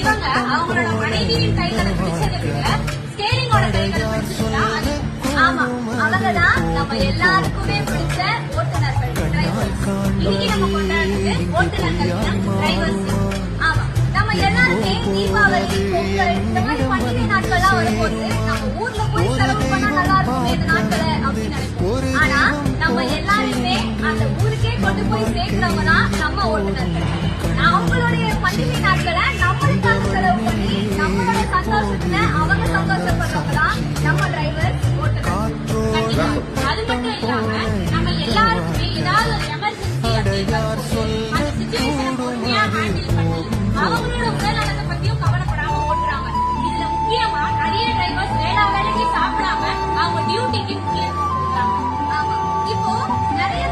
இவங்க அவங்களோட மனைவியின் கைகளை பிடிச்சதை விட ஸ்டேரிங்கோட கைகளை பிடிச்சிருந்தா ஆமா அவங்கதான் நம்ம எல்லாருக்குமே பிடிச்ச ஓட்டுநர்கள் டிரைவர்ஸ். இன்னைக்கு நம்ம கொண்டாடுறது ஓட்டுநர்கள் டிரைவர்ஸ். ஆமா நம்ம எல்லாருமே தீபாவளி பொங்கல் இந்த மாதிரி பண்டிகை நாட்கள்லாம் வரும்போது நம்ம ஊர்ல போய் செலவு பண்ணா நல்லா இருக்கும் இந்த நாட்களை அப்படின்னு நினைப்போம். ஆனா நம்ம எல்லாருமே அந்த ஊருக்கே கொண்டு போய் சேர்க்கிறவங்க தான் நம்ம ஓட்டுநர்கள். அவங்களுடைய பண்டிகை நாட்களை நம்மளுக்காக செலவு பண்ணி நம்மளோட சந்தோஷத்துல அவங்க சந்தோஷப்படுறவங்க தான் நம்ம டிரைவர்ஸ் ஓட்டுநர். அது மட்டும் இல்லாம நம்ம எல்லாருக்குமே ஏதாவது ஒரு எமர்ஜென்சி அப்படின்னு அந்த சிச்சுவேஷனை பொறுமையா ஹேண்டில் பண்ணி அவங்களோட உடல்நலத்தை பத்தியும் கவலைப்படாம ஓட்டுறாங்க. இதுல முக்கியமா நிறைய டிரைவர்ஸ் வேலைக்கு சாப்பிடாம அவங்க டியூட்டிக்கு ஆமா இப்போ நிறைய